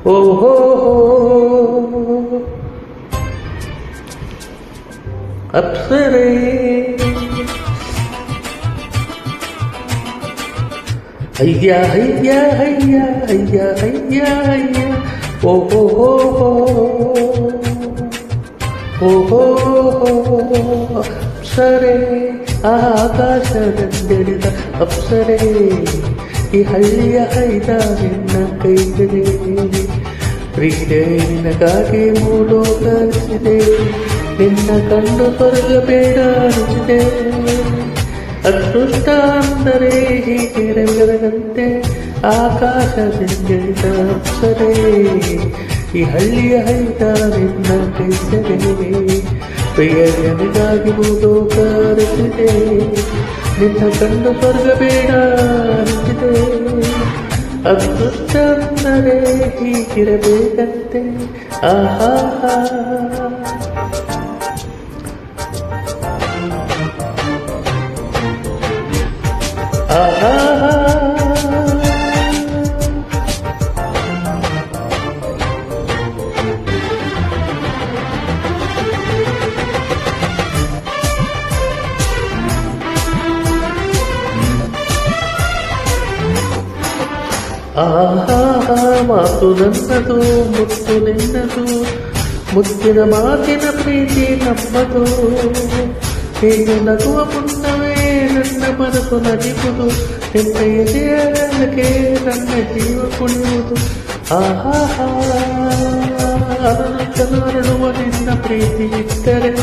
ಓಹೋ ಅಪ್ಸರೆ ಅಯ್ಯ ಅಯ್ಯ ಅಯ್ಯ ಅಯ್ಯ ಅಯ್ಯ ಅಯ್ಯ ಓಹೋ ಓಹೋ ಅಪ್ಸರೆ ಆಕಾಶದಂದೆಳೆದ ಅಪ್ಸರೆ ಈ ಹಳ್ಳಿಯ ಹೈದ ನಿನ್ನ ಕೈಗೆ ಪ್ರೀತೆ ನಿನಗಾಗಿ ಮೂಡೋ ಕಲಿಸಿದೆ ನಿನ್ನ ಕಂಡು ಸ್ವರ್ಗ ಬೇಡ ಅನಿಸಿದೆ ಅದೃಷ್ಟ ಅಂದರೆ ಹೀಗೆ ಬೆಳಗಂತೆ ಆಕಾಶದಿಂದೆಳಿದ ಅಪ್ಸರೆ ಈ ಹಳ್ಳಿಯ ಹೈದ ನಿನ್ನ ಕೈಸರೆ ಪ್ರಿಯನಿಗಾಗಿ ಮೂಡೋ ಕಲಿಸಿದೆ ನಿನ್ನ ಕಂಡು ಸ್ವರ್ಗ ಬೇಡ ಅನಿಸಿದೆ ಅದೃಷ್ಟ ಅಂದರೆ ಹೀಗಿರಬೇಕಂತೆ ಆಹಾ ಆಹಾ ಆಹಾ ಮಾತು ನನ್ನದು ಮುತ್ತು ನಿನ್ನದು ಮುತ್ತಿನ ಮಾತಿನ ಪ್ರೀತಿ ನಮ್ಮದು ಹೀಗೆ ನಗುವ ಮುನ್ನವೇ ನನ್ನ ಮನಸ್ಸು ನಗಿಸುವುದು ನಿನ್ನ ಎದೆಯಕ್ಕೆ ನನ್ನ ಜೀವ ಕುಣಿಯುವುದು ಆಹಾ ಅರಳುವ ನಿನ್ನ ಪ್ರೀತಿ ಇದ್ದರೆ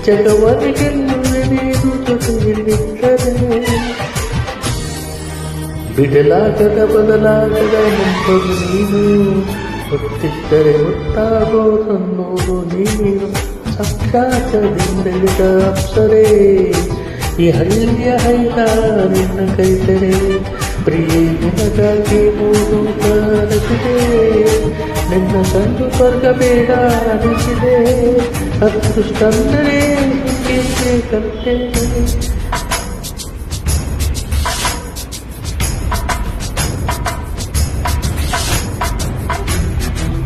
ಜಗವನ್ನು ಗೆಲ್ಲುವೆ ನೀನು ಜೊತೆಯಲ್ಲಿದ್ದರೆ ಬಿಡಲಾಗದ ಬದಲಾಗದ ಮುಂಬದು ನೀನು ಮುತ್ತಿದ್ದರೆ ಮುತ್ತಾಗೋ ತನ್ನೋದು ನೀನು ಸಾಕ್ಷಾತ್ದಿಂದಲಿದ ಅಪ್ಸರೆ ಈ ಹಳ್ಳಿಯ ಹೈದ ನಿನ್ನ ಕೈತರೆ ಪ್ರಿಯೆ ನಿನಗಾಗಿ ಮೂರು ಕರೆಸಿದೆ ನಿನ್ನ ಕಂಡು ಸ್ವರ್ಗ ಬೇಡ ಅನಿಸಿದೆ ಅದೃಷ್ಟಂದರೆ ಹೀಗೆ ಕಲಿತೆ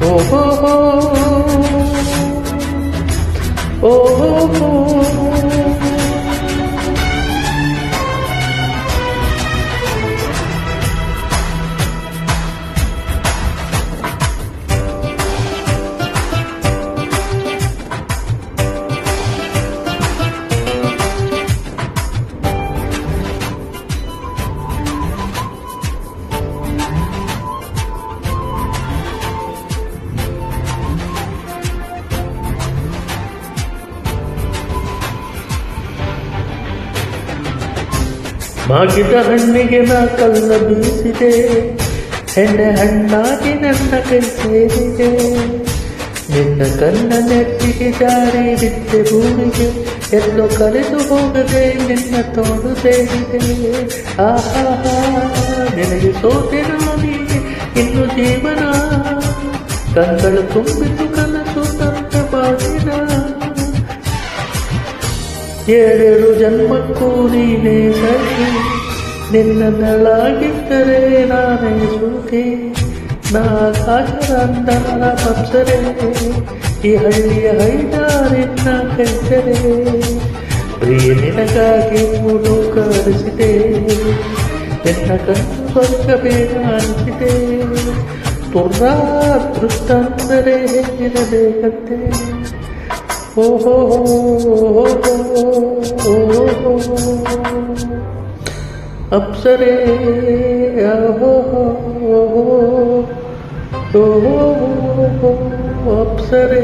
ಓಹೋ ಓಹೋ ಮಾಗಿದ ಹಣ್ಣಿಗೆ ನಾ ಕಲ್ಲ ಬೀಸಿದೆ ಹೆಣ್ಣೆ ಹಣ್ಣಾಗಿ ನನ್ನ ಕೈ ಸೇರಿದೆ ನಿನ್ನ ಕಣ್ಣ ನೆಟ್ಟಿಗೆ ಜಾರಿ ಬಿದ್ದೆ ಭೂಮಿಗೆ ಎಲ್ಲೋ ಕಳೆದು ಹೋಗದೆ ನಿನ್ನ ತೋಡು ಸೇರಿದೆ ಆಹಾ ನಿನಗೆ ಸೋತೆ ನಾನೀಗೆ ಇನ್ನು ಜೀವನ ಕಂಗಳು ತುಂಬಿತು ಕನಸು ನನ್ನ ಬಾಳಿನ ಏಳೇಳು ಜನ್ಮಕ್ಕೂ ನೀನೇ ಸಖಿ ನಿನ್ನಲಾಗಿದ್ದರೆ ನಾನೇ ಸುಖಿ ನಾ ಆಕಾಶದ ಅಂದನ ಅಪ್ಸರೆ ಈ ಹಳ್ಳಿಯ ಹೈದ ನಿನ್ನ ಕೈಸರೆ ಪ್ರಿಯ ನಿನಗಾಗಿ ಮೂಡು ಕರೆಸಿದೆ ನಿನ್ನ ಕಣ್ಣು ಸ್ವರ್ಗ ಬೇಡ ಅನಿಸಿದೆ ತುರ್ರ ಅದೃಷ್ಟ ಅಂದರೆ ಹೇಗಿರಬೇಕಂತೆ ಓಹೋ ಅಪ್ಸರೆ ಓಹೋ ಅಪ್ಸರೆ